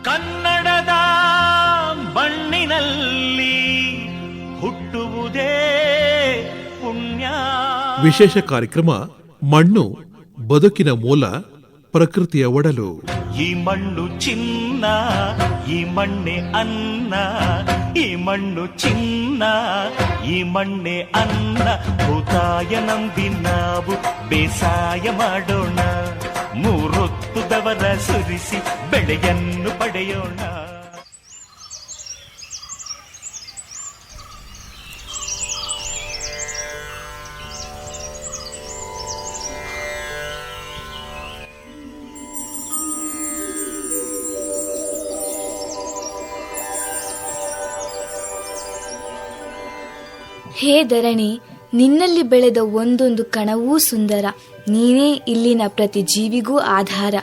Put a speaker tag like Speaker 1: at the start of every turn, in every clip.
Speaker 1: ಕನ್ನಡದ ಮಣ್ಣಿನಲ್ಲಿ ಹುಟ್ಟುವುದೇ ಪುಣ್ಯ.
Speaker 2: ವಿಶೇಷ ಕಾರ್ಯಕ್ರಮ ಮಣ್ಣು ಬದುಕಿನ ಮೂಲ, ಪ್ರಕೃತಿಯ ಒಡಲು.
Speaker 1: ಈ ಮಣ್ಣು ಚಿನ್ನ, ಈ ಮಣ್ಣೆ ಅನ್ನ, ಈ ಮಣ್ಣು ಚಿನ್ನ, ಈ ಮಣ್ಣೆ ಅನ್ನ. ಭೂತಾಯ ನಂಬಿ ನಾವು ಬೇಸಾಯ ಮಾಡೋಣ, ಮೂರೊತ್ತು ದವರ ಸುರಿಸಿ ಬೆಳೆಯನ್ನು ಪಡೆಯೋಣ.
Speaker 3: ಹೇ ಧರಣಿ, ನಿನ್ನಲ್ಲಿ ಬೆಳೆದ ಒಂದೊಂದು ಕಣವೂ ಸುಂದರ. ನೀನೇ ಇಲ್ಲಿನ ಪ್ರತಿ ಜೀವಿಗೂ ಆಧಾರ.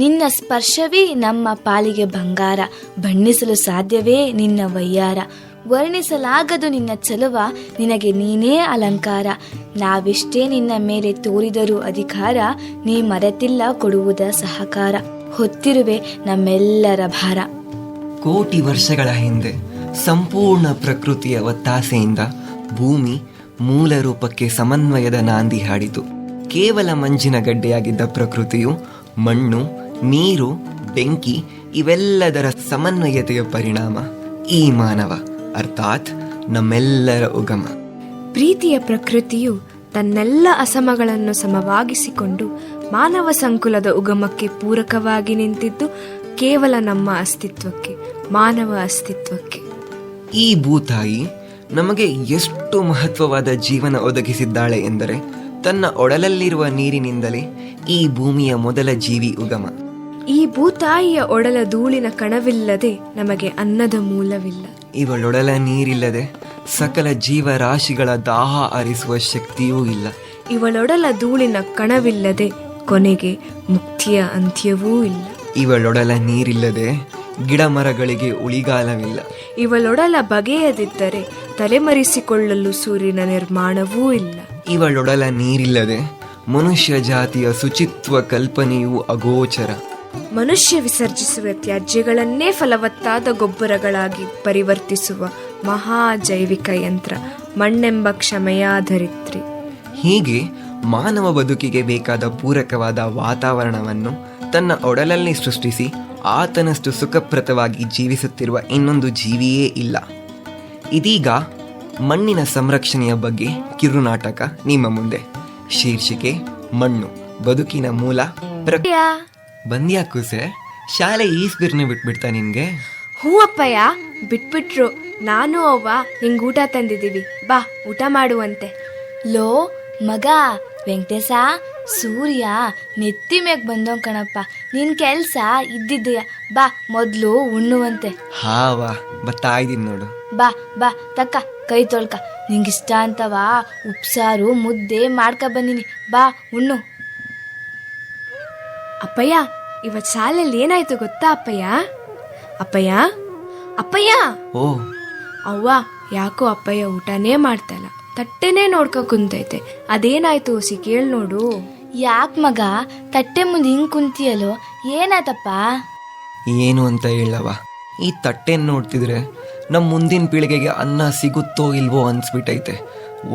Speaker 3: ನಿನ್ನ ಸ್ಪರ್ಶವೇ ನಮ್ಮ ಪಾಲಿಗೆ ಬಂಗಾರ. ಬಣ್ಣಿಸಲು ಸಾಧ್ಯವೇ ನಿನ್ನ ವಯ್ಯಾರ. ವರ್ಣಿಸಲಾಗದು ನಿನ್ನ ಚಲುವ, ನಿನಗೆ ನೀನೇ ಅಲಂಕಾರ. ನಾವೆಷ್ಟೇ ನಿನ್ನ ಮೇಲೆ ತೋರಿದರೂ ಅಧಿಕಾರ, ನೀ ಮರೆತಿಲ್ಲ ಕೊಡುವುದ ಸಹಕಾರ. ಹೊತ್ತಿರುವೆ ನಮ್ಮೆಲ್ಲರ ಭಾರ.
Speaker 4: ಕೋಟಿ ವರ್ಷಗಳ ಹಿಂದೆ ಸಂಪೂರ್ಣ ಪ್ರಕೃತಿಯ ಒತ್ತಾಸೆಯಿಂದ ಭೂಮಿ ಮೂಲ ರೂಪಕ್ಕೆ ಸಮನ್ವಯದ ನಾಂದಿ ಹಾಡಿತು. ಕೇವಲ ಮಂಜಿನ ಗಡ್ಡೆಯಾಗಿದ್ದ ಪ್ರಕೃತಿಯು ಮಣ್ಣು, ನೀರು, ಬೆಂಕಿ ಇವೆಲ್ಲದರ ಸಮನ್ವಯತೆಯ ಪರಿಣಾಮ ಈ ಮಾನವ, ಅರ್ಥಾತ್ ನಮ್ಮೆಲ್ಲರ ಉಗಮ.
Speaker 5: ಪ್ರೀತಿಯ ಪ್ರಕೃತಿಯು ತನ್ನೆಲ್ಲ ಅಸಮಗಳನ್ನು ಸಮವಾಗಿಸಿಕೊಂಡು ಮಾನವ ಸಂಕುಲದ ಉಗಮಕ್ಕೆ ಪೂರಕವಾಗಿ ನಿಂತಿದ್ದು ಕೇವಲ ನಮ್ಮ ಅಸ್ತಿತ್ವಕ್ಕೆ, ಮಾನವ ಅಸ್ತಿತ್ವಕ್ಕೆ.
Speaker 4: ಈ ಭೂತಾಯಿ ನಮಗೆ ಎಷ್ಟು ಮಹತ್ವವಾದ ಜೀವನ ಒದಗಿಸಿದ್ದಾಳೆ ಎಂದರೆ, ತನ್ನ ಒಡಲಲ್ಲಿರುವ ನೀರಿನಿಂದಲೇ ಈ ಭೂಮಿಯ ಮೊದಲ ಜೀವಿ ಉಗಮ.
Speaker 5: ಈ ಭೂತಾಯಿಯ ಒಡಲ ಧೂಳಿನ ಕಣವಿಲ್ಲದೆ ನಮಗೆ ಅನ್ನದ ಮೂಲವಿಲ್ಲ.
Speaker 4: ಇವಳೊಡಲ ನೀರಿಲ್ಲದೆ ಸಕಲ ಜೀವರಾಶಿಗಳ ದಾಹ ಅರಿಸುವ ಶಕ್ತಿಯೂ ಇಲ್ಲ.
Speaker 5: ಇವಳೊಡಲ ಧೂಳಿನ ಕಣವಿಲ್ಲದೆ ಕೊನೆಗೆ ಮುಕ್ತಿಯ ಅಂತ್ಯವೂ ಇಲ್ಲ.
Speaker 4: ಇವಳೊಡಲ ನೀರಿಲ್ಲದೆ ಗಿಡ ಮರಗಳಿಗೆ ಉಳಿಗಾಲವಿಲ್ಲ.
Speaker 5: ಇವಳೊಡಲ ಬಗೆಯದಿದ್ದರೆ ತಲೆಮರೆಸಿಕೊಳ್ಳಲು ಸೂರ್ಯನ ನಿರ್ಮಾಣವೂ ಇಲ್ಲ.
Speaker 4: ಇವಳೊಡಲ ನೀರಿಲ್ಲದೆ ಮನುಷ್ಯ ಜಾತಿಯ ಶುಚಿತ್ವ ಕಲ್ಪನೆಯೂ ಅಗೋಚರ.
Speaker 5: ಮನುಷ್ಯ ವಿಸರ್ಜಿಸುವ ತ್ಯಾಜ್ಯಗಳನ್ನೇ ಫಲವತ್ತಾದ ಗೊಬ್ಬರಗಳಾಗಿ ಪರಿವರ್ತಿಸುವ ಮಹಾ ಜೈವಿಕ ಯಂತ್ರ ಮಣ್ಣೆಂಬ ಕ್ಷಮೆಯಾಧರಿತ್ರಿ.
Speaker 4: ಹೀಗೆ ಮಾನವ ಬದುಕಿಗೆ ಬೇಕಾದ ಪೂರಕವಾದ ವಾತಾವರಣವನ್ನು ತನ್ನ ಒಡಲಲ್ಲಿ ಸೃಷ್ಟಿಸಿ ಆತನಷ್ಟು ಸುಖಪ್ರದವಾಗಿ ಜೀವಿಸುತ್ತಿರುವ ಇನ್ನೊಂದು ಜೀವಿಯೇ ಇಲ್ಲ. ಇದೀಗ ಮಣ್ಣಿನ ಸಂರಕ್ಷಣೆಯ ಬಗ್ಗೆ ಕಿರುನಾಟಕ ನಿಮ್ಮ ಮುಂದೆ. ಶೀರ್ಷಿಕೆ ಮಣ್ಣು ಬದುಕಿನ ಮೂಲ. ಬಂದ್ಯಾ ಕೂಸೆ, ಶಾಲೆ ಈಸ್ಬಿರ್ನೆ ಬಿಟ್ಬಿಡ್ತಾ ನಿನ್ಗೆ?
Speaker 5: ಹೂ ಅಪ್ಪಯ್ಯ, ಬಿಟ್ಬಿಟ್ರು. ನಾನು ಅವ್ವ ನಿಂಗೆ ಊಟ ತಂದಿದ್ದೀವಿ, ಬಾ ಊಟ ಮಾಡುವಂತೆ.
Speaker 3: ಲೋ ಮಗ ವೆಂಕಟೇಶ, ಸೂರ್ಯ ನೆತ್ತಿ ಮ್ಯಾಗ ಬಂದವ್ ಕಣಪ್ಪ. ನಿನ್ ಕೆಲ್ಸ ಇದ್ದಿದ್ದೆಯ, ಬಾ ಮೊದ್ಲು ಉಣ್ಣುವಂತೆ.
Speaker 4: ಹಾವಾ ಬತ್ತಾ ಇದ್ದೀನಿ ನೋಡು.
Speaker 3: ಬಾ ಬಾ ತಕ್ಕ ಕೈ ತೊಳ್ಕ. ನಿಂಗಿಷ್ಟ ಅಂತವಾ ಉಪ್ಸಾರು ಮುದ್ದೆ ಮಾಡ್ಕ ಬಂದಿನಿ, ಬಾ ಉಣ್ಣು.
Speaker 5: ಅಪ್ಪಯ್ಯ, ಇವತ್ ಶಾಲೆಯಲ್ಲಿ ಏನಾಯ್ತು ಗೊತ್ತಾ ಅಪ್ಪಯ್ಯ? ಅಪ್ಪಯ್ಯ ಅಪ್ಪಯ್ಯ.
Speaker 4: ಓ
Speaker 5: ಅವ್ವ, ಯಾಕೋ ಅಪ್ಪಯ್ಯ ಊಟನೇ ಮಾಡ್ತಲ್ಲ, ತಟ್ಟೆನೇ ನೋಡ್ಕೊ ಕುಂತೈತೆ. ಅದೇನಾಯ್ತು ಸಿ ಕೇಳ್ ನೋಡು.
Speaker 3: ಯಾಕ್ ಮಗ ತಟ್ಟೆ ಮುಂದೆ ಹಿಂಗ್ ಕುಂತಿಯಲ್ಲೋ, ಏನಾಯ್ತಪ್ಪ?
Speaker 4: ಏನು ಅಂತ ಹೇಳವ, ಈ ತಟ್ಟೆನ್ ನೋಡ್ತಿದ್ರೆ ನಮ್ಮ ಮುಂದಿನ ಪೀಳಿಗೆಗೆ ಅನ್ನ ಸಿಗುತ್ತೋ ಇಲ್ವೋ ಅನ್ಸ್ಬಿಟ್ಟೈತೆ.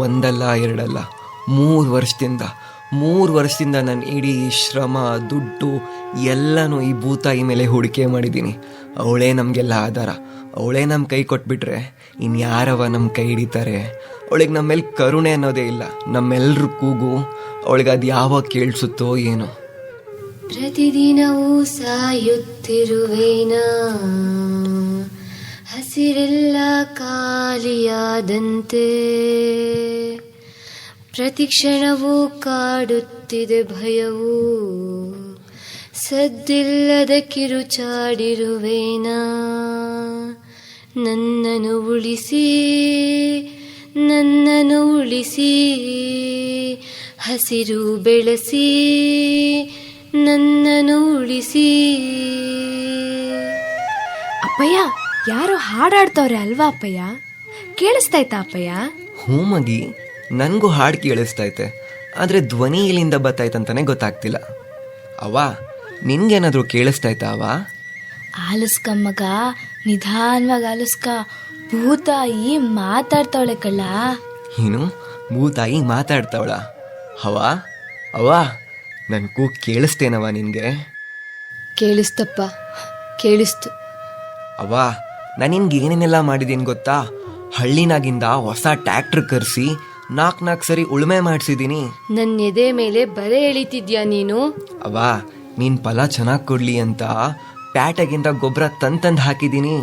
Speaker 4: ಒಂದಲ್ಲ ಎರಡಲ್ಲ, 3 ವರ್ಷದಿಂದ ನನ್ನ ಇಡೀ ಶ್ರಮ ದುಡ್ಡು ಎಲ್ಲನೂ ಈ ಭೂತಾಯಿ ಮೇಲೆ ಹೂಡಿಕೆ ಮಾಡಿದ್ದೀನಿ. ಅವಳೇ ನಮಗೆಲ್ಲ ಆಧಾರ. ಅವಳೇ ನಮ್ಮ ಕೈ ಕೊಟ್ಬಿಟ್ರೆ ಇನ್ಯಾರವ ನಮ್ಮ ಕೈ ಹಿಡಿತಾರೆ? ಅವಳಿಗೆ ನಮ್ಮೇಲೆ ಕರುಣೆ ಅನ್ನೋದೇ ಇಲ್ಲ. ನಮ್ಮೆಲ್ಲರ ಕೂಗು ಅವಳಿಗೆ ಅದು ಯಾವಾಗ ಕೇಳಿಸುತ್ತೋ ಏನೋ.
Speaker 6: ಪ್ರತಿದಿನವೂ ಸಾಯುತ್ತಿರುವೇನಾ, ಹಸಿರೆಲ್ಲ ಖಾಲಿಯಾದಂತೆ. ಪ್ರತಿಕ್ಷಣವೂ ಕಾಡುತ್ತಿದೆ ಭಯವು, ಸದ್ದಿಲ್ಲದ ಕಿರುಚಾಡಿರುವೇನಾ. ನನ್ನನ್ನು ಉಳಿಸಿ ನನ್ನನ್ನು ಉಳಿಸಿ, ಹಸಿರು ಬೆಳೆಸಿ ನನ್ನನ್ನು ಉಳಿಸಿ.
Speaker 5: ಅಪ್ಪಯ್ಯ, ಯಾರೋ ಹಾಡಾಡ್ತವ್ರೆ ಅಲ್ವಾ ಅಪ್ಪಯ್ಯ? ಕೇಳಿಸ್ತಾಯ್ತಾ ಅಪ್ಪಯ್ಯ?
Speaker 4: ಹ್ಞೂ ಮಗಿ, ನನಗೂ ಹಾಡು ಕೇಳಿಸ್ತೈತೆ, ಆದರೆ ಧ್ವನಿ ಇಲ್ಲಿಂದ ಬತ್ತಾಯ್ತಂತಾನೆ ಗೊತ್ತಾಗ್ತಿಲ್ಲ. ಅವ್ವ, ನಿನ್ಗೇನಾದರೂ ಕೇಳಿಸ್ತಾಯ್ತಾ ಅವ್ವ?
Speaker 3: ಆಲಿಸ್ಕಮ್ಮಗ, ನಿಧಾನವಾಗಿ ಆಲಿಸ್ಕ. ಭೂತಾಯಿ ಮಾತಾಡ್ತಾವಳೆ ಕಳ್ಳ.
Speaker 4: ಏನು ಭೂತಾಯಿ ಮಾತಾಡ್ತಾವಳ? ಹವಾ ಅವ್ವ, ನನ್ ಕೂಗ್ ಕೇಳಿಸ್ತೇನವ ನಿನ್ಗೆ?
Speaker 6: ಕೇಳಿಸ್ತಪ್ಪ, ಕೇಳಿಸ್ತು.
Speaker 4: ಅವ್ವ, ನಾನು ನಿನ್ಗೆ ಏನೇನೆಲ್ಲ ಮಾಡಿದ್ದೀನಿ ಗೊತ್ತಾ? ಹಳ್ಳಿನಾಗಿಂದ ಹೊಸ ಟ್ಯಾಕ್ಟ್ರ್ ಕರೆಸಿ 4 ಸರಿ ಉಳುಮೆ ಮಾಡಿಸಿದ್ದೀನಿ.
Speaker 6: ನನ್ನ ಎದೆ ಮೇಲೆ ಬರೆ ಎಳಿತಿದ್ಯಾ ನೀನು?
Speaker 4: ಅವ್ವ, ನೀನ್ ಫಲ ಚೆನ್ನಾಗಿ ಕೊಡ್ಲಿ ಅಂತ ಪ್ಯಾಟೆಗಿಂತ ಗೊಬ್ಬರ ತಂದು ಹಾಕಿದ್ದೀನಿ.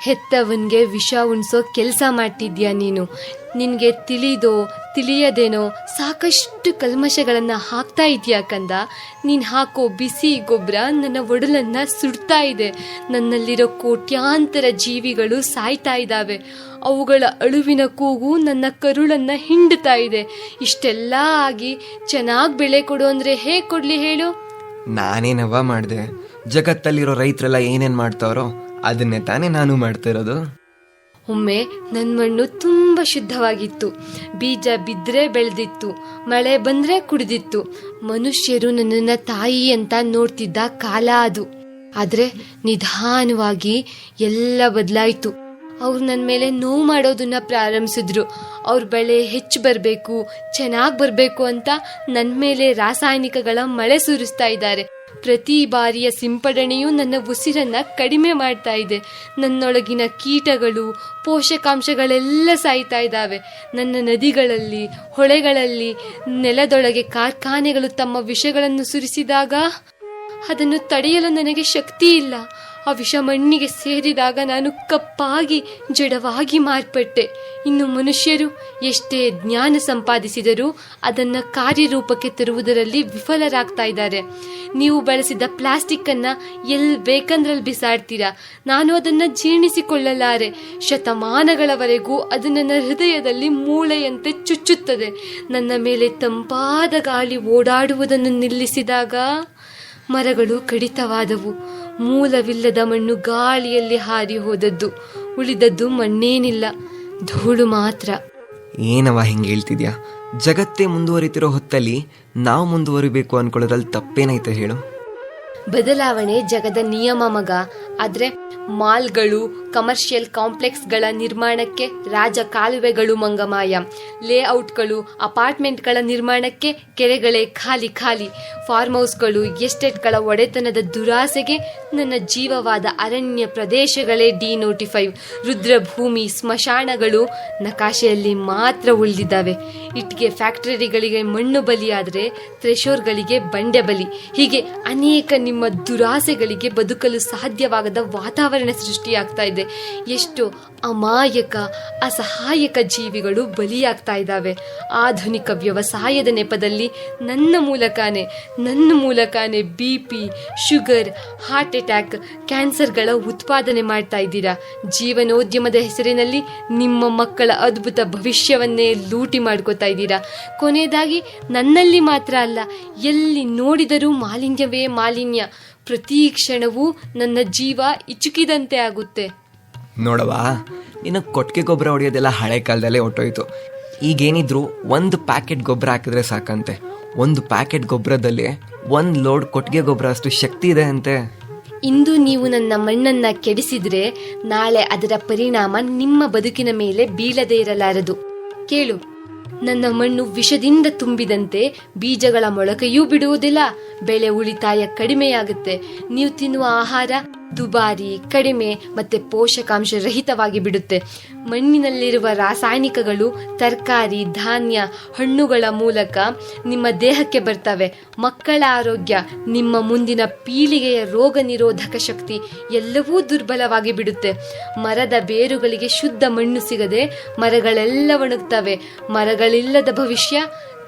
Speaker 6: ಹೆತ್ತವನ್ಗೆ ವಿಷ ಉಣ್ಸೋ ಕೆಲಸ ಮಾಡ್ತಿದ್ಯಾ ನೀನು. ನಿನ್ಗೆ ತಿಳಿಯದೇನೋ ಸಾಕಷ್ಟು ಕಲ್ಮಶಗಳನ್ನ ಹಾಕ್ತಾ ಇದೆಯಾ ಕಂದ. ನೀನ್ ಹಾಕೋ ಬಿಸಿ ಗೊಬ್ಬರ ನನ್ನ ಒಡಲನ್ನ ಸುಡ್ತಾ ಇದೆ. ನನ್ನಲ್ಲಿರೋ ಕೋಟ್ಯಾಂತರ ಜೀವಿಗಳು ಸಾಯ್ತಾ ಇದ್ದಾವೆ. ಅವುಗಳ ಅಳುವಿನ ಕೂಗು ನನ್ನ ಕರುಳನ್ನ ಹಿಂಡ್ತಾ ಇದೆ. ಇಷ್ಟೆಲ್ಲ ಆಗಿ ಚೆನ್ನಾಗಿ ಬೆಳೆ ಕೊಡು ಅಂದ್ರೆ ಹೇಗೆ ಕೊಡ್ಲಿ ಹೇಳು?
Speaker 4: ನಾನೇನವ್ವ ಮಾಡಿದೆ? ಜಗತ್ತಲ್ಲಿರೋ ರೈತರೆಲ್ಲ ಏನೇನ್ ಮಾಡ್ತಾರೋ ಅದನ್ನೇ ತಾನೇ ನಾನು ಮಾಡ್ತಿರೋದು.
Speaker 6: ಒಮ್ಮೆ ನನ್ನ ಮಣ್ಣು ತುಂಬ ಶುದ್ಧವಾಗಿತ್ತು. ಬೀಜ ಬಿದ್ದರೆ ಬೆಳೆದಿತ್ತು, ಮಳೆ ಬಂದರೆ ಕುಡಿದಿತ್ತು. ಮನುಷ್ಯರು ನನ್ನನ್ನು ತಾಯಿ ಅಂತ ನೋಡ್ತಿದ್ದ ಕಾಲ ಅದು. ಆದರೆ ನಿಧಾನವಾಗಿ ಎಲ್ಲ ಬದಲಾಯಿತು. ಅವ್ರು ನನ್ನ ಮೇಲೆ ನೋವು ಮಾಡೋದನ್ನ ಪ್ರಾರಂಭಿಸಿದ್ರು. ಅವ್ರ ಬೆಳೆ ಹೆಚ್ಚು ಬರಬೇಕು, ಚೆನ್ನಾಗಿ ಬರಬೇಕು ಅಂತ ನನ್ನ ಮೇಲೆ ರಾಸಾಯನಿಕಗಳ ಮಳೆ ಸುರಿಸ್ತಾ ಇದ್ದಾರೆ. ಪ್ರತಿ ಬಾರಿಯ ಸಿಂಪಡಣೆಯೂ ನನ್ನ ಉಸಿರನ್ನ ಕಡಿಮೆ ಮಾಡ್ತಾ ಇದೆ. ನನ್ನೊಳಗಿನ ಕೀಟಗಳು, ಪೋಷಕಾಂಶಗಳೆಲ್ಲ ಸಾಯ್ತಾ ಇದ್ದಾವೆ. ನನ್ನ ನದಿಗಳಲ್ಲಿ, ಹೊಳೆಗಳಲ್ಲಿ, ನೆಲದೊಳಗೆ ಕಾರ್ಖಾನೆಗಳು ತಮ್ಮ ವಿಷಗಳನ್ನು ಸುರಿಸಿದಾಗ ಅದನ್ನು ತಡೆಯಲು ನನಗೆ ಶಕ್ತಿ ಇಲ್ಲ. ಆ ವಿಷ ಮಣ್ಣಿಗೆ ಸೇರಿದಾಗ ನಾನು ಕಪ್ಪಾಗಿ ಜಡವಾಗಿ ಮಾರ್ಪಟ್ಟೆ. ಇನ್ನು ಮನುಷ್ಯರು ಎಷ್ಟೇ ಜ್ಞಾನ ಸಂಪಾದಿಸಿದರೂ ಅದನ್ನು ಕಾರ್ಯರೂಪಕ್ಕೆ ತರುವುದರಲ್ಲಿ ವಿಫಲರಾಗ್ತಾ ಇದ್ದಾರೆ. ನೀವು ಬಳಸಿದ ಪ್ಲಾಸ್ಟಿಕ್ ಅನ್ನ ಎಲ್ಲಿ ಬೇಕಂದ್ರಲ್ಲಿ ಬಿಸಾಡ್ತೀರಾ. ನಾನು ಅದನ್ನು ಜೀರ್ಣಿಸಿಕೊಳ್ಳಲಾರೆ. ಶತಮಾನಗಳವರೆಗೂ ಅದು ನನ್ನ ಹೃದಯದಲ್ಲಿ ಮೂಳೆಯಂತೆ ಚುಚ್ಚುತ್ತದೆ. ನನ್ನ ಮೇಲೆ ತಂಪಾದ ಗಾಳಿ ಓಡಾಡುವುದನ್ನು ನಿಲ್ಲಿಸಿದಾಗ ಮರಗಳು ಕಡಿತವಾದವು. ಮೂಲವಿಲ್ಲದ ಮಣ್ಣು ಗಾಳಿಯಲ್ಲಿ ಹಾರಿ ಹೋದದ್ದು. ಉಳಿದದ್ದು ಮಣ್ಣೇನಿಲ್ಲ, ಧೂಳು ಮಾತ್ರ.
Speaker 4: ಏನವ ಹಿಂಗೆ ಹೇಳ್ತಿದ್ಯಾ? ಜಗತ್ತೇ ಮುಂದುವರಿತಿರೋ ಹೊತ್ತಲ್ಲಿ ನಾವು ಮುಂದುವರಿಬೇಕು ಅನ್ಕೊಳ್ಳೋದ್ರಲ್ಲಿ ತಪ್ಪೇನೈತೆ ಹೇಳು?
Speaker 6: ಬದಲಾವಣೆ ಜಗದ ನಿಯಮ ಮಗ. ಆದ್ರೆ ಮಾಲ್ಗಳು, ಕಮರ್ಷಿಯಲ್ ಕಾಂಪ್ಲೆಕ್ಸ್ಗಳ ನಿರ್ಮಾಣಕ್ಕೆ ರಾಜ ಕಾಲುವೆಗಳು ಮಂಗಮಾಯ. ಲೇಔಟ್ಗಳು, ಅಪಾರ್ಟ್ಮೆಂಟ್ಗಳ ನಿರ್ಮಾಣಕ್ಕೆ ಕೆರೆಗಳೇ ಖಾಲಿ ಖಾಲಿ. ಫಾರ್ಮ್ ಹೌಸ್ಗಳು, ಎಸ್ಟೇಟ್ಗಳ ಒಡೆತನದ ದುರಾಸೆಗೆ ನನ್ನ ಜೀವವಾದ ಅರಣ್ಯ ಪ್ರದೇಶಗಳೇ ಡಿನೋಟಿಫೈವ್. ರುದ್ರಭೂಮಿ, ಸ್ಮಶಾನಗಳು ನಕಾಶೆಯಲ್ಲಿ ಮಾತ್ರ ಉಳಿದಿದ್ದಾವೆ. ಇಟ್ಟಿಗೆ ಫ್ಯಾಕ್ಟರಿಗಳಿಗೆ ಮಣ್ಣು ಬಲಿಯಾದರೆ ಥ್ರೆಶೋರ್ಗಳಿಗೆ ಬಂಡೆ ಬಲಿ. ಹೀಗೆ ಅನೇಕ ನಿಮ್ಮ ದುರಾಸೆಗಳಿಗೆ ಬದುಕಲು ಸಾಧ್ಯವಾಗದ ವಾತಾವರಣ ಸೃಷ್ಟಿಯಾಗ್ತಾ ಇದೆ. ಎಷ್ಟು ಅಮಾಯಕ, ಅಸಹಾಯಕ ಜೀವಿಗಳು ಬಲಿಯಾಗ್ತಾ ಇದ್ದಾವೆ. ಆಧುನಿಕ ವ್ಯವಸಾಯದ ನೆಪದಲ್ಲಿ ನನ್ನ ಮೂಲಕನೇ BP, ಶುಗರ್, ಹಾರ್ಟ್ ಅಟ್ಯಾಕ್, ಕ್ಯಾನ್ಸರ್ಗಳ ಉತ್ಪಾದನೆ ಮಾಡ್ತಾ ಇದ್ದೀರಾ. ಜೀವನೋದ್ಯಮದ ಹೆಸರಿನಲ್ಲಿ ನಿಮ್ಮ ಮಕ್ಕಳ ಅದ್ಭುತ ಭವಿಷ್ಯವನ್ನೇ ಲೂಟಿ ಮಾಡ್ಕೋತಾ ಇದ್ದೀರಾ. ಕೊನೆಯದಾಗಿ ನನ್ನಲ್ಲಿ ಮಾತ್ರ ಅಲ್ಲ, ಎಲ್ಲಿ ನೋಡಿದರೂ ಮಾಲಿನ್ಯವೇ ಮಾಲಿನ್ಯ. ಪ್ರತಿ ಕ್ಷಣವೂ ನನ್ನ ಜೀವ ಇಚುಕಿದಂತೆ ಆಗುತ್ತೆ.
Speaker 4: ನೋಡವಾ, ನಿನ್ನ ಕೊಟ್ಟಿಗೆ ಗೊಬ್ಬರ ಹೊಡೆಯೋದೆಲ್ಲ ಹಳೆ ಕಾಲದಲ್ಲೇ ಹೊಟ್ಟೋಯ್ತು. ಈಗೇನಿದ್ರು 1 ಪ್ಯಾಕೆಟ್ ಗೊಬ್ಬರ ಹಾಕಿದ್ರೆ ಸಾಕಂತೆ. 1 ಪ್ಯಾಕೆಟ್ ಗೊಬ್ಬರದಲ್ಲಿ 1 ಲೋಡ್ ಕೊಟ್ಟಿಗೆ ಗೊಬ್ಬರ ಅಷ್ಟು ಶಕ್ತಿ ಇದೆ ಅಂತೆ.
Speaker 6: ಇಂದು ನೀವು ನನ್ನ ಮಣ್ಣನ್ನ ಕೆಡಿಸಿದ್ರೆ ನಾಳೆ ಅದರ ಪರಿಣಾಮ ನಿಮ್ಮ ಬದುಕಿನ ಮೇಲೆ ಬೀಳದೇ ಇರಲಾರದು. ಕೇಳು, ನನ್ನ ಮಣ್ಣು ವಿಷದಿಂದ ತುಂಬಿದಂತೆ ಬೀಜಗಳ ಮೊಳಕೆಯೂ ಬಿಡುವುದಿಲ್ಲ. ಬೆಳೆ ಉಳಿತಾಯ ಕಡಿಮೆಯಾಗುತ್ತೆ. ನೀವು ತಿನ್ನುವ ಆಹಾರ ದುಬಾರಿ, ಕಡಿಮೆ ಮತ್ತೆ ಪೋಷಕಾಂಶ ರಹಿತವಾಗಿ ಬಿಡುತ್ತೆ. ಮಣ್ಣಿನಲ್ಲಿರುವ ರಾಸಾಯನಿಕಗಳು ತರಕಾರಿ, ಧಾನ್ಯ, ಹಣ್ಣುಗಳ ಮೂಲಕ ನಿಮ್ಮ ದೇಹಕ್ಕೆ ಬರ್ತವೆ. ಮಕ್ಕಳ ಆರೋಗ್ಯ, ನಿಮ್ಮ ಮುಂದಿನ ಪೀಳಿಗೆಯ ರೋಗ ನಿರೋಧಕ ಶಕ್ತಿ ಎಲ್ಲವೂ ದುರ್ಬಲವಾಗಿ ಬಿಡುತ್ತೆ. ಮರದ ಬೇರುಗಳಿಗೆ ಶುದ್ಧ ಮಣ್ಣು ಸಿಗದೆ ಮರಗಳೆಲ್ಲ ಒಣಗ್ತವೆ. ಮರಗಳಿಲ್ಲದ ಭವಿಷ್ಯ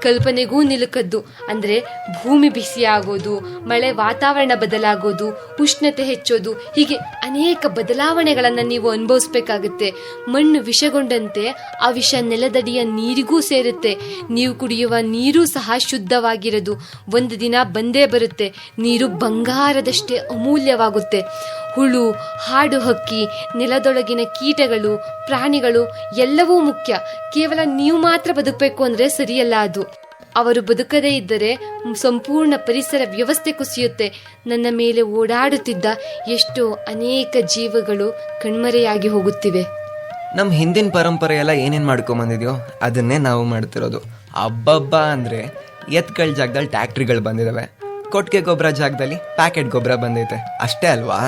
Speaker 6: ಕಲ್ಪನೆಗೂ ನಿಲುಕದ್ದು. ಅಂದರೆ ಭೂಮಿ ಬಿಸಿಯಾಗೋದು, ಮಳೆ ವಾತಾವರಣ ಬದಲಾಗೋದು, ಉಷ್ಣತೆ ಹೆಚ್ಚೋದು, ಹೀಗೆ ಅನೇಕ ಬದಲಾವಣೆಗಳನ್ನು ನೀವು ಅನುಭವಿಸ್ಬೇಕಾಗುತ್ತೆ. ಮಣ್ಣು ವಿಷಗೊಂಡಂತೆ ಆ ವಿಷ ನೆಲದಡಿಯ ನೀರಿಗೂ ಸೇರುತ್ತೆ. ನೀವು ಕುಡಿಯುವ ನೀರು ಸಹ ಶುದ್ಧವಾಗಿರದು. ಒಂದು ದಿನ ಬಂದೇ ಬರುತ್ತೆ, ನೀರು ಬಂಗಾರದಷ್ಟೇ ಅಮೂಲ್ಯವಾಗುತ್ತೆ. ಹುಳು, ಹಾಡು ಹಕ್ಕಿ, ನೆಲದೊಳಗಿನ ಕೀಟಗಳು, ಪ್ರಾಣಿಗಳು ಎಲ್ಲವೂ ಮುಖ್ಯ. ಕೇವಲ ನೀವು ಮಾತ್ರ ಬದುಕಬೇಕು ಅಂದರೆ ಸರಿಯಲ್ಲ ಅದು. ಅವರು ಬದುಕದೇ ಇದ್ದರೆ ಸಂಪೂರ್ಣ ಪರಿಸರ ವ್ಯವಸ್ಥೆ ಕುಸಿಯುತ್ತೆ. ನನ್ನ ಮೇಲೆ ಓಡಾಡುತ್ತಿದ್ದ ಎಷ್ಟೋ ಅನೇಕ ಜೀವಗಳು ಕಣ್ಮರೆಯಾಗಿ ಹೋಗುತ್ತಿವೆ.
Speaker 4: ನಮ್ಮ ಹಿಂದಿನ ಪರಂಪರೆ ಎಲ್ಲ ಏನೇನು ಮಾಡ್ಕೊಂಬಂದಿದ್ಯೋ ಅದನ್ನೇ ನಾವು ಮಾಡ್ತಿರೋದು. ಹಬ್ಬಬ್ಬ ಅಂದರೆ ಎತ್ಗಳ ಜಾಗದಲ್ಲಿ ಟ್ಯಾಕ್ಟ್ರಿಗಳು ಬಂದಿದ್ದಾವೆ, ಕೊಟ್ಟಿಗೆ ಗೊಬ್ಬರ ಜಾಗದಲ್ಲಿ ಪ್ಯಾಕೆಟ್ ಗೊಬ್ಬರ ಬಂದೈತೆ, ಅಷ್ಟೇ ಅಲ್ವಾ?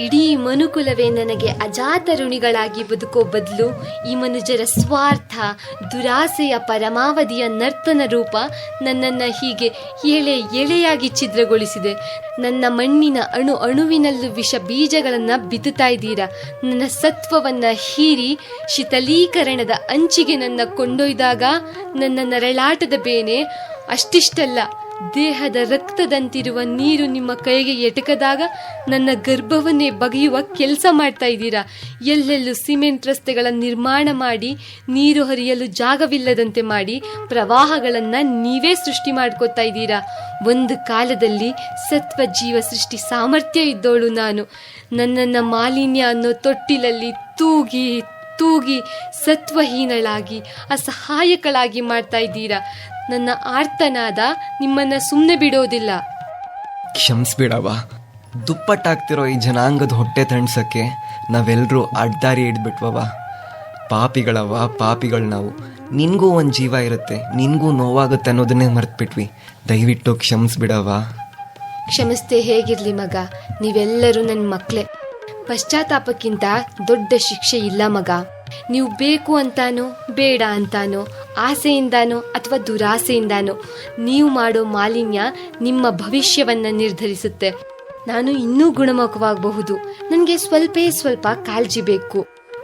Speaker 6: ಇಡೀ ಮನುಕುಲವೇ ನನಗೆ ಅಜಾತ ಋಣಿಗಳಾಗಿ ಬದುಕೋ ಬದಲು ಈ ಮನುಜರ ಸ್ವಾರ್ಥ, ದುರಾಸೆಯ ಪರಮಾವಧಿಯ ನರ್ತನ ರೂಪ ನನ್ನನ್ನು ಹೀಗೆ ಎಳೆಯಾಗಿ ಛಿದ್ರಗೊಳಿಸಿದೆ. ನನ್ನ ಮಣ್ಣಿನ ಅಣುವಿನಲ್ಲೂ ವಿಷ ಬೀಜಗಳನ್ನು ಬಿತ್ತುತ್ತಾ ಇದ್ದೀರಾ. ನನ್ನ ಸತ್ವವನ್ನು ಹೀರಿ ಶೀತಲೀಕರಣದ ಅಂಚಿಗೆ ನನ್ನ ಕೊಂಡೊಯ್ದಾಗ ನನ್ನ ನರಳಾಟದ ಬೇನೆ ಅಷ್ಟಿಷ್ಟಲ್ಲ, ದೇಹದ ರಕ್ತದಂತಿರುವ ನೀರು ನಿಮ್ಮ ಕೈಗೆ ಎಟಕದಾಗ ನನ್ನ ಗರ್ಭವನ್ನೇ ಬಗೆಯುವ ಕೆಲಸ ಮಾಡ್ತಾ ಇದ್ದೀರಾ. ಎಲ್ಲೆಲ್ಲೂ ಸಿಮೆಂಟ್ ರಸ್ತೆಗಳ ನಿರ್ಮಾಣ ಮಾಡಿ, ನೀರು ಹರಿಯಲು ಜಾಗವಿಲ್ಲದಂತೆ ಮಾಡಿ, ಪ್ರವಾಹಗಳನ್ನು ನೀವೇ ಸೃಷ್ಟಿ ಮಾಡ್ಕೋತಾ ಇದ್ದೀರಾ. ಒಂದು ಕಾಲದಲ್ಲಿ ಸತ್ವ ಜೀವ ಸೃಷ್ಟಿ ಸಾಮರ್ಥ್ಯ ಇದ್ದೋಳು ನಾನು. ನನ್ನನ್ನು ಮಾಲಿನ್ಯ ಅನ್ನೋ ತೊಟ್ಟಿಲಲ್ಲಿ ತೂಗಿ ಸತ್ವಹೀನಳಾಗಿ ಅಸಹಾಯಕಳಾಗಿ ಮಾಡ್ತಾ ಇದ್ದೀರಾ. ನನ್ನ ಆರ್ತನಾದ ನಿಮ್ಮನ್ನ ಸುಮ್ಮನೆ ಬಿಡೋದಿಲ್ಲ.
Speaker 4: ಕ್ಷಮಿಸ್ಬಿಡವ. ದುಪ್ಪಟ್ಟಾಗ್ತಿರೋ ಈ ಜನಾಂಗದ ಹೊಟ್ಟೆ ತಣ್ಸಕ್ಕೆ ನಾವೆಲ್ಲರೂ ಅಡ್ಡಾರಿ ಹಿಡ್ಬಿಟ್ವವ. ಪಾಪಿಗಳು ನಾವು. ನಿನಗೂ ಒಂದು ಜೀವ ಇರುತ್ತೆ, ನಿನಗೂ ನೋವಾಗುತ್ತೆ ಅನ್ನೋದನ್ನೇ ಮರ್ತ್ಬಿಟ್ವಿ. ದಯವಿಟ್ಟು ಕ್ಷಮಿಸ್ಬಿಡವ.
Speaker 6: ಕ್ಷಮಿಸ್ತೆ ಹೇಗಿರ್ಲಿ ಮಗ, ನೀವೆಲ್ಲರೂ ನನ್ನ ಮಕ್ಕಳೇ. ಪಶ್ಚಾತ್ತಾಪಕ್ಕಿಂತ ದೊಡ್ಡ ಶಿಕ್ಷೆ ಇಲ್ಲ ಮಗ. ನೀವು ಬೇಕು ಅಂತಾನೋ ಬೇಡ ಅಂತಾನೋ, ಆಸೆಯಿಂದಾನೋ ಅಥವಾ ದುರಾಸೆಯಿಂದಾನೋ ನೀವು ಮಾಡೋ ಮಾಲಿನ್ಯ ನಿಮ್ಮ ಭವಿಷ್ಯವನ್ನು ನಿರ್ಧರಿಸುತ್ತೆ. ನಾನು ಇನ್ನೂ ಗುಣಮುಖವಾಗಬಹುದು. ನನಗೆ ಸ್ವಲ್ಪ ಕಾಳಜಿ ಬೇಕು.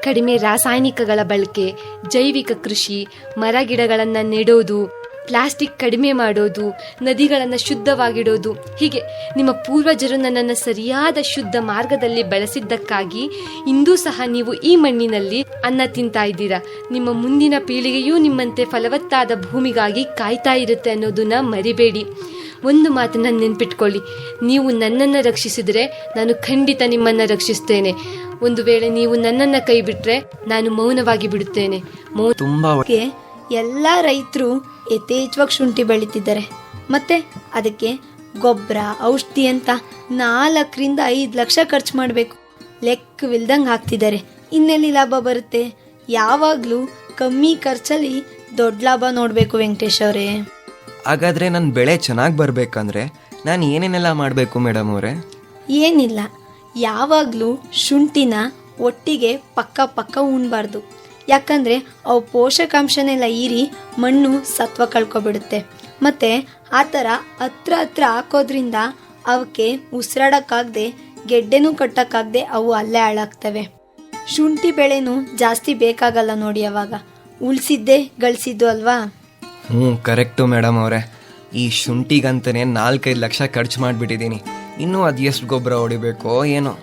Speaker 6: ಕಡಿಮೆ ರಾಸಾಯನಿಕಗಳ ಬಳಕೆ, ಜೈವಿಕ ಕೃಷಿ, ಮರ ಗಿಡಗಳನ್ನು ನೆಡೋದು, ಪ್ಲಾಸ್ಟಿಕ್ ಕಡಿಮೆ ಮಾಡೋದು, ನದಿಗಳನ್ನು ಶುದ್ಧವಾಗಿಡೋದು, ಹೀಗೆ ನಿಮ್ಮ ಪೂರ್ವಜರು ನನ್ನನ್ನು ಸರಿಯಾದ ಶುದ್ಧ ಮಾರ್ಗದಲ್ಲಿ ಬೆಳೆಸಿದ್ದಕ್ಕಾಗಿ ಇಂದೂ ಸಹ ನೀವು ಈ ಮಣ್ಣಿನಲ್ಲಿ ಅನ್ನ ತಿಂತಾ ಇದ್ದೀರಾ. ನಿಮ್ಮ ಮುಂದಿನ ಪೀಳಿಗೆಯೂ ನಿಮ್ಮಂತೆ ಫಲವತ್ತಾದ ಭೂಮಿಗಾಗಿ ಕಾಯ್ತಾ ಇರುತ್ತೆ ಅನ್ನೋದನ್ನ ಮರಿಬೇಡಿ. ಒಂದು ಮಾತನ್ನ ನೆನ್ಪಿಟ್ಕೊಳ್ಳಿ, ನೀವು ನನ್ನನ್ನು ರಕ್ಷಿಸಿದರೆ ನಾನು ಖಂಡಿತ ನಿಮ್ಮನ್ನು ರಕ್ಷಿಸ್ತೇನೆ. ಒಂದು ವೇಳೆ ನೀವು ನನ್ನನ್ನು ಕೈ ಬಿಟ್ರೆ ನಾನು ಮೌನವಾಗಿ ಬಿಡುತ್ತೇನೆ.
Speaker 4: ತುಂಬಾ
Speaker 7: ಎಲ್ಲ ರೈತರು ಯಥೇಚ್ಛವಾಗಿ ಶುಂಠಿ ಬೆಳೀತಿದ್ದಾರೆ. ಮತ್ತೆ ಅದಕ್ಕೆ ಗೊಬ್ಬರ, ಔಷಧಿ ಅಂತ 4 to 5 ಲಕ್ಷ ಖರ್ಚು ಮಾಡಬೇಕು. ಲೆಕ್ಕವಿಲ್ದಂಗೆ ಹಾಕ್ತಿದ್ದಾರೆ. ಇನ್ನೆಲ್ಲಿ ಲಾಭ ಬರುತ್ತೆ? ಯಾವಾಗಲೂ ಕಮ್ಮಿ ಖರ್ಚಲ್ಲಿ ದೊಡ್ಡ ಲಾಭ ನೋಡಬೇಕು ವೆಂಕಟೇಶ್ ಅವರೇ.
Speaker 4: ಹಾಗಾದರೆ ನನ್ನ ಬೆಳೆ ಚೆನ್ನಾಗಿ ಬರಬೇಕಂದ್ರೆ ನಾನು ಏನೇನೆಲ್ಲ ಮಾಡಬೇಕು ಮೇಡಮ್ ಅವರೇ?
Speaker 7: ಏನಿಲ್ಲ, ಯಾವಾಗಲೂ ಶುಂಠಿನ ಒಟ್ಟಿಗೆ ಪಕ್ಕ ಉಣ್ಬಾರ್ದು. ಯಾಕಂದರೆ ಅವು ಪೋಷಕಾಂಶನೆಲ್ಲ ಹೀರಿ ಮಣ್ಣು ಸತ್ವ ಕಳ್ಕೊಬಿಡುತ್ತೆ. ಮತ್ತು ಆ ಥರ ಹತ್ರ ಹಾಕೋದ್ರಿಂದ ಅವಕ್ಕೆ ಉಸಿರಾಡೋಕ್ಕಾಗದೆ, ಗೆಡ್ಡೆನೂ ಕಟ್ಟೋಕ್ಕಾಗದೆ ಅವು ಅಲ್ಲೇ ಹಾಳಾಗ್ತವೆ. ಶುಂಠಿ ಬೆಳೆನೂ ಜಾಸ್ತಿ ಬೇಕಾಗಲ್ಲ ನೋಡಿ. ಅವಾಗ ಉಳಿಸಿದ್ದೇ ಗಳಿಸಿದ್ದು ಅಲ್ವಾ?
Speaker 4: ಕರೆಕ್ಟು ಮೇಡಮ್ ಅವರೇ. ಈ ಶುಂಠಿಗಂತಲೇ 4-5 ಲಕ್ಷ ಖರ್ಚು ಮಾಡಿಬಿಟ್ಟಿದ್ದೀನಿ. ಇನ್ನೂ ಅದು ಎಷ್ಟು ಗೊಬ್ಬರ ಹೊಡಿಬೇಕೋ ಏನೋ.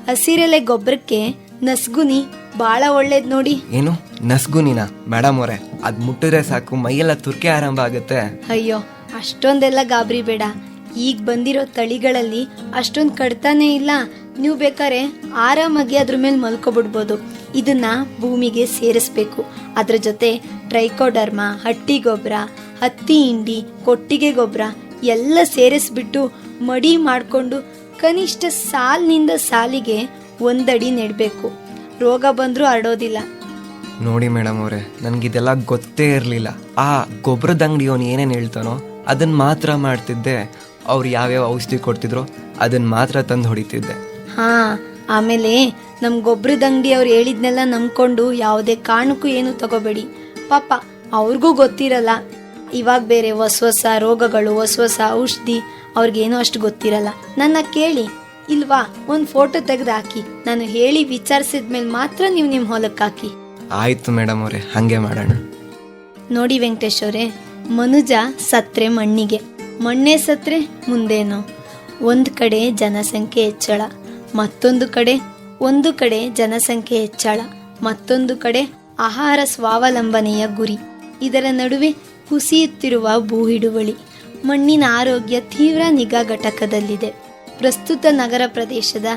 Speaker 7: ಹಸಿರೆಲೆ ಗೊಬ್ಬರಕ್ಕೆ ನಸ್ಗುನಿ ಭಾಳ ಒಳ್ಳೇದು ನೋಡಿ.
Speaker 4: ಏನು ನಸ್ಗುನಿನ ಮೇಡಮ್ ಅವರೇ? ಅದು ಮುಟ್ಟಿದ್ರೆ ಸಾಕು ಮೈಯೆಲ್ಲ ತುರ್ಕೆ ಆರಂಭ ಆಗುತ್ತೆ.
Speaker 7: ಅಯ್ಯೋ, ಅಷ್ಟೊಂದೆಲ್ಲ ಗಾಬರಿ ಬೇಡ. ಈಗ ಬಂದಿರೋ ತಳಿಗಳಲ್ಲಿ ಅಷ್ಟೊಂದು ಕಡ್ತಾನೇ ಇಲ್ಲ. ನೀವು ಬೇಕಾದ್ರೆ ಆರಾಮಾಗಿ ಅದ್ರ ಮೇಲೆ ಮಲ್ಕೊಬಿಡ್ಬೋದು. ಇದನ್ನ ಭೂಮಿಗೆ ಸೇರಿಸ್ಬೇಕು. ಅದ್ರ ಜೊತೆ ಟ್ರೈಕೋಡರ್ಮ, ಹಟ್ಟಿ ಗೊಬ್ಬರ, ಹತ್ತಿ ಹಿಂಡಿ, ಕೊಟ್ಟಿಗೆ ಗೊಬ್ಬರ ಎಲ್ಲ ಸೇರಿಸ್ಬಿಟ್ಟು ಮಡಿ ಮಾಡಿಕೊಂಡು ಕನಿಷ್ಠ ಸಾಲಿನಿಂದ ಸಾಲಿಗೆ 1 ಅಡಿ ನೆಡಬೇಕು. ರೋಗ ಬಂದರೂ ಹರಡೋದಿಲ್ಲ.
Speaker 4: ನೋಡಿ ಮೇಡಮ್ ಅವರೇ, ನನಗಿದೆಲ್ಲ ಗೊತ್ತೇ ಇರಲಿಲ್ಲ. ಆ ಗೊಬ್ಬರದ ಅಂಗಡಿಯವನು ಏನೇನು ಹೇಳ್ತಾನೋ ಅದನ್ನು ಮಾತ್ರ ಮಾಡ್ತಿದ್ದೆ. ಅವ್ರು ಯಾವ್ಯಾವ ಔಷಧಿ ಕೊಡ್ತಿದ್ರೋ ಅದನ್ನು ಮಾತ್ರ ತಂದು ಹೊಡಿತಿದ್ದೆ.
Speaker 7: ಆಮೇಲೆ ನಮ್ಮ ಗೊಬ್ಬರದ ಅಂಗಡಿ ಅವ್ರು ಹೇಳಿದ್ನೆಲ್ಲ ನಂಬ್ಕೊಂಡು ಯಾವುದೇ ಕಾರಣಕ್ಕೂ ಏನು ತಗೋಬೇಡಿ. ಪಾಪ ಅವ್ರಿಗೂ ಗೊತ್ತಿರಲ್ಲ. ಇವಾಗ ಬೇರೆ ಹೊಸ ರೋಗಗಳು, ಹೊಸ ಔಷಧಿ, ಅವ್ರಿಗೇನೋ ಅಷ್ಟು ಗೊತ್ತಿರಲ್ಲ. ನನ್ನ ಕೇಳಿ ಇಲ್ವಾ, ಒಂದು ಫೋಟೋ ತೆಗೆದು ಹಾಕಿ. ನಾನು ಹೇಳಿ ವಿಚಾರಿಸಿದ್ಮೇಲೆ ಮಾತ್ರ ನೀವು ನಿಮ್ಮ ಹೊಲಕ್ಕೆ ಹಾಕಿ.
Speaker 4: ಆಯ್ತು ಮೇಡಮ್ ಅವರೇ, ಹಾಗೆ ಮಾಡೋಣ.
Speaker 7: ನೋಡಿ ವೆಂಕಟೇಶ್ ಅವರೇ, ಮನುಜ ಸತ್ರೆ ಮಣ್ಣಿಗೆ, ಮಣ್ಣೇ ಸತ್ರೆ ಮುಂದೇನು. ಒಂದು ಕಡೆ ಜನಸಂಖ್ಯೆ ಹೆಚ್ಚಳ, ಒಂದು ಕಡೆ ಜನಸಂಖ್ಯೆ ಹೆಚ್ಚಳ, ಮತ್ತೊಂದು ಕಡೆ ಆಹಾರ ಸ್ವಾವಲಂಬನೆಯ ಗುರಿ. ಇದರ ನಡುವೆ ಕುಸಿಯುತ್ತಿರುವ ಭೂ ಹಿಡುವಳಿ. ಮಣ್ಣಿನ ಆರೋಗ್ಯ ತೀವ್ರ ನಿಗಾ ಘಟಕದಲ್ಲಿದೆ. ಪ್ರಸ್ತುತ ನಗರ ಪ್ರದೇಶದ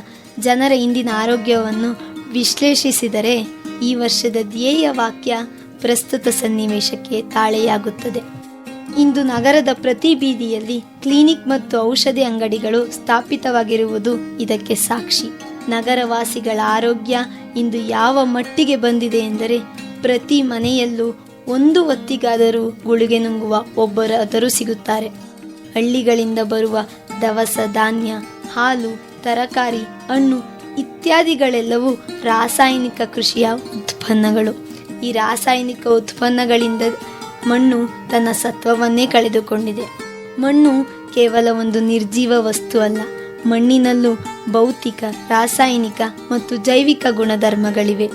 Speaker 7: ಜನರ ಇಂದಿನ ಆರೋಗ್ಯವನ್ನು ವಿಶ್ಲೇಷಿಸಿದರೆ ಈ ವರ್ಷದ ಧ್ಯೇಯ ವಾಕ್ಯ ಪ್ರಸ್ತುತ ಸನ್ನಿವೇಶಕ್ಕೆ ತಾಳೆಯಾಗುತ್ತದೆ. ಇಂದು ನಗರದ ಪ್ರತಿ ಬೀದಿಯಲ್ಲಿ ಕ್ಲಿನಿಕ್ ಮತ್ತು ಔಷಧಿ ಅಂಗಡಿಗಳು ಸ್ಥಾಪಿತವಾಗಿರುವುದು ಇದಕ್ಕೆ ಸಾಕ್ಷಿ. ನಗರವಾಸಿಗಳ ಆರೋಗ್ಯ ಇಂದು ಯಾವ ಮಟ್ಟಿಗೆ ಬಂದಿದೆ ಎಂದರೆ ಪ್ರತಿ ಮನೆಯಲ್ಲೂ ಒಂದು ಹೊತ್ತಿಗಾದರೂ ಗುಳಿಗೆ ನುಂಗುವ ಒಬ್ಬರಾದರೂ ಸಿಗುತ್ತಾರೆ. ಹಳ್ಳಿಗಳಿಂದ ಬರುವ ದವಸ ಧಾನ್ಯ, ಹಾಲು, ತರಕಾರಿ, ಹಣ್ಣು ಇತ್ಯಾದಿಗಳೆಲ್ಲವೂ ರಾಸಾಯನಿಕ ಕೃಷಿಯ ಉತ್ಪನ್ನಗಳು. ಈ ರಾಸಾಯನಿಕ ಉತ್ಪನ್ನಗಳಿಂದ ಮಣ್ಣು ತನ್ನ ಸತ್ವವನ್ನೇ ಕಳೆದುಕೊಂಡಿದೆ. ಮಣ್ಣು ಕೇವಲ ಒಂದು ನಿರ್ಜೀವ ವಸ್ತು ಅಲ್ಲ. ಮಣ್ಣಿನಲ್ಲೂ ಭೌತಿಕ, ರಾಸಾಯನಿಕ ಮತ್ತು ಜೈವಿಕ ಗುಣಧರ್ಮಗಳಿವೆ.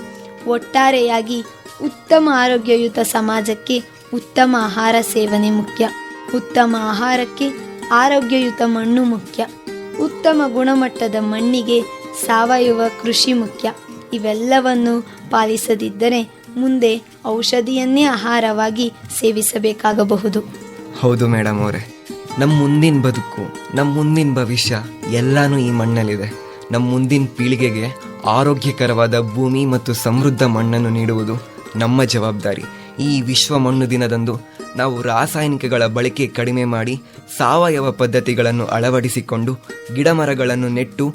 Speaker 7: ಒಟ್ಟಾರೆಯಾಗಿ ಉತ್ತಮ ಆರೋಗ್ಯಯುತ ಸಮಾಜಕ್ಕೆ ಉತ್ತಮ ಆಹಾರ ಸೇವನೆ ಮುಖ್ಯ. ಉತ್ತಮ ಆಹಾರಕ್ಕೆ ಆರೋಗ್ಯಯುತ ಮಣ್ಣು ಮುಖ್ಯ. ಉತ್ತಮ ಗುಣಮಟ್ಟದ ಮಣ್ಣಿಗೆ ಸಾವಯವ ಕೃಷಿ ಮುಖ್ಯ. ಇವೆಲ್ಲವನ್ನು ಪಾಲಿಸದಿದ್ದರೆ ಮುಂದೆ ಔಷಧಿಯನ್ನೇ ಆಹಾರವಾಗಿ ಸೇವಿಸಬೇಕಾಗಬಹುದು.
Speaker 4: ಹೌದು ಮೇಡಮ್ ಅವರೇ, ನಮ್ಮ ಮುಂದಿನ ಬದುಕು, ನಮ್ಮ ಮುಂದಿನ ಭವಿಷ್ಯ ಎಲ್ಲನೂ ಈ ಮಣ್ಣಲ್ಲಿದೆ. ನಮ್ಮ ಮುಂದಿನ ಪೀಳಿಗೆಗೆ ಆರೋಗ್ಯಕರವಾದ ಭೂಮಿ ಮತ್ತು ಸಮೃದ್ಧ ಮಣ್ಣನ್ನು ನೀಡುವುದು ನಮ್ಮ ಜವಾಬ್ದಾರಿ. ಈ ವಿಶ್ವ ಮಣ್ಣು ದಿನದಂದು ನಾವು ರಾಸಾಯನಿಕಗಳ ಬಳಕೆ ಕಡಿಮೆ ಮಾಡಿ ಸಾವಯವ ಪದ್ಧತಿಗಳನ್ನು ಅಳವಡಿಸಿಕೊಂಡು ಗಿಡಮರಗಳನ್ನು ನೆಟ್ಟು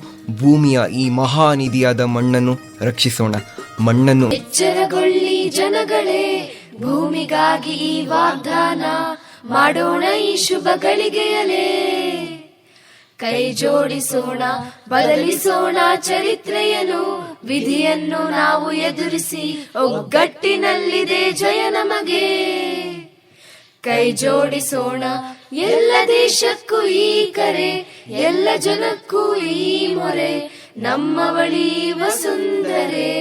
Speaker 4: ಭೂಮಿಯ ಈ ಮಹಾನಿಧಿಯಾದ ಮಣ್ಣನ್ನು ರಕ್ಷಿಸೋಣ. ಮಣ್ಣನ್ನು
Speaker 5: ಎಚ್ಚರಗೊಳ್ಳಿ ಜನಗಳೇ, ಭೂಮಿಗಾಗಿ ಈ ವಾಗ್ದಾನ ಮಾಡೋಣ ಈ ಶುಭ ಗಳಿಗೆಯಲೇ. ಕೈ ಜೋಡಿಸೋಣ, ಬದಲಿಸೋಣ ಚರಿತ್ರೆಯನ್ನು, ವಿಧಿಯನ್ನು ನಾವು ಎದುರಿಸಿ ಒಗ್ಗಟ್ಟಿನಲ್ಲಿದೆ ಜಯ ನಮಗೆ. ಕೈ ಜೋಡಿಸೋಣ, ಎಲ್ಲ ದೇಶಕ್ಕೂ ಈ ಕರೆ, ಎಲ್ಲ ಜನಕ್ಕೂ ಈ ಮೊರೆ, ನಮ್ಮ ಬಳಿ ವಸುಂಧರೆ.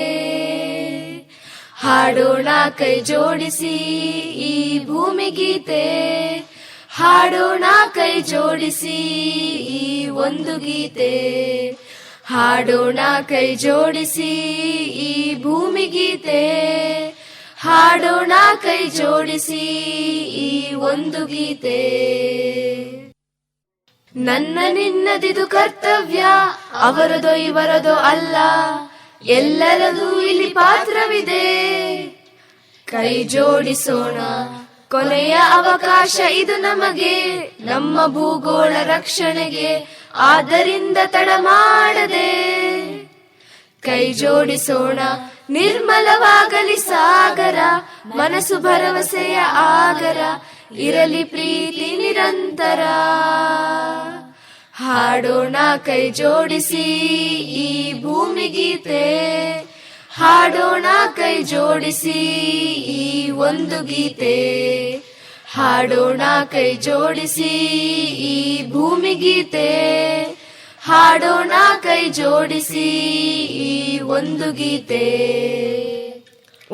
Speaker 5: ಹಾಡೋಣ ಕೈ ಜೋಡಿಸಿ ಈ ಭೂಮಿ ಗೀತೆ, ಹಾಡೋಣ ಕೈ ಜೋಡಿಸಿ ಈ ಒಂದು ಗೀತೆ, ಹಾಡೋಣ ಕೈ ಜೋಡಿಸಿ ಈ ಭೂಮಿ ಗೀತೆ, ಹಾಡೋಣ ಕೈ ಜೋಡಿಸಿ ಈ ಒಂದು ಗೀತೆ. ನನ್ನ ನಿನ್ನದಿದು ಕರ್ತವ್ಯ, ಅವರದೋ ಇವರದೋ ಅಲ್ಲ, ಎಲ್ಲರದು ಇಲ್ಲಿ ಪಾತ್ರವಿದೆ. ಕೈ ಜೋಡಿಸೋಣ, ಕೊನೆಯ ಅವಕಾಶ ಇದು ನಮಗೆ, ನಮ್ಮ ಭೂಗೋಳ ರಕ್ಷಣೆಗೆ, ಆದ್ದರಿಂದ ತಡ ಮಾಡದೆ ಕೈ ಜೋಡಿಸೋಣ. ನಿರ್ಮಲವಾಗಲಿ ಸಾಗರ, ಮನಸ್ಸು ಭರವಸೆಯ ಆಗರ, ಇರಲಿ ಪ್ರೀತಿ ನಿರಂತರ. ಹಾಡೋಣ ಕೈ ಜೋಡಿಸಿ ಈ ಭೂಮಿ ಗೀತೆ, ಹಾಡೋಣ ಕೈ ಜೋಡಿಸಿ ಈ ಒಂದು ಗೀತೆ, ಹಾಡೋಣ ಕೈ ಜೋಡಿಸಿ ಈ ಭೂಮಿ ಗೀತೆ, ಹಾಡೋಣ ಕೈ ಜೋಡಿಸಿ ಈ ಒಂದು ಗೀತೆ.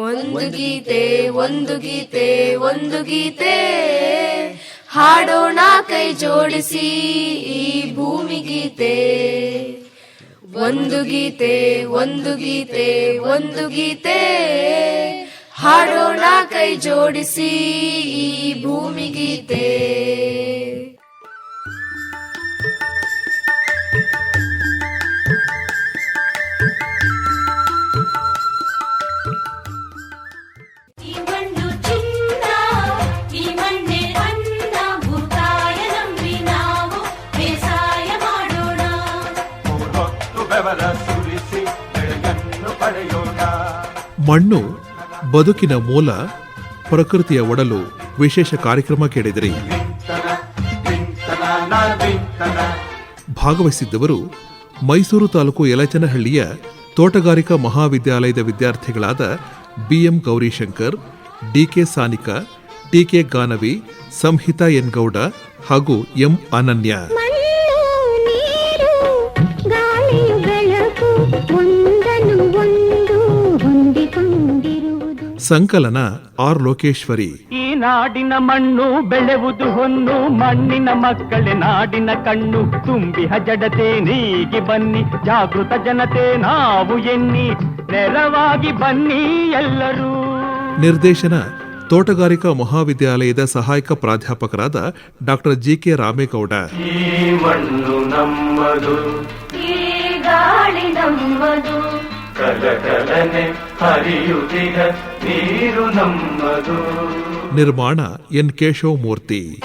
Speaker 5: ಒಂದು ಗೀತೆ, ಒಂದು ಗೀತೆ, ಒಂದು ಗೀತೆ, ಹಾಡೋಣ ಕೈ ಜೋಡಿಸಿ ಈ ಭೂಮಿ ಗೀತೆ. ಒಂದು ಗೀತೆ, ಒಂದು ಗೀತೆ, ಒಂದು ಗೀತೆ, ಹಾಡೋಣ ಕೈ ಜೋಡಿಸಿ ಈ ಭೂಮಿ ಗೀತೆ.
Speaker 2: ಮಣ್ಣು ಬದುಕಿನ ಮೂಲ, ಪ್ರಕೃತಿಯ ಒಡಲು ವಿಶೇಷ ಕಾರ್ಯಕ್ರಮ ಕೇಳಿದಿರಿ. ಭಾಗವಹಿಸಿದ್ದವರು ಮೈಸೂರು ತಾಲೂಕು ಯಲಚನಹಳ್ಳಿಯ ತೋಟಗಾರಿಕಾ ಮಹಾವಿದ್ಯಾಲಯದ ವಿದ್ಯಾರ್ಥಿಗಳಾದ ಬಿಎಂ ಗೌರಿಶಂಕರ್, ಡಿಕೆ ಸಾನಿಕಾ, ಟಿಕೆ ಗಾನವಿ, ಸಂಹಿತಾ ಎನ್ ಗೌಡ ಹಾಗೂ ಎಂ ಅನನ್ಯ. ಸಂಕಲನ ಆರ್ ಲೋಕೇಶ್ವರಿ.
Speaker 1: ಈ ನಾಡಿನ ಮಣ್ಣು ಬೆಳೆವುದು ಹೊನ್ನು, ಮಣ್ಣಿನ ಮಕ್ಕಳೇ ನಾಡಿನ ಕಣ್ಣು. ತುಂಬಿಹ ಜಡತೆ ನೀಗಿ ಬನ್ನಿ, ಜಾಗೃತ ಜನತೆ ನಾವು ಎನ್ನಿ, ನೆರವಾಗಿ ಬನ್ನಿ ಎಲ್ಲರೂ.
Speaker 2: ನಿರ್ದೇಶನ ತೋಟಗಾರಿಕಾ ಮಹಾವಿದ್ಯಾಲಯದ ಸಹಾಯಕ ಪ್ರಾಧ್ಯಾಪಕರಾದ ಡಾಕ್ಟರ್ ಜಿಕೆ ರಾಮೇಗೌಡ.
Speaker 1: ಈ ಮಣ್ಣು ನಮ್ಮದು,
Speaker 5: ಈ ಗಾಳಿ ನಮ್ಮದು,
Speaker 1: ಕಲಕಲನೆ ಹರಿಯುತ್ತಿಗ ನೀರು ನಮ್ಮದು.
Speaker 2: ನಿರ್ಮಾಣ ಎನ್ ಕೇಶವ ಮೂರ್ತಿ.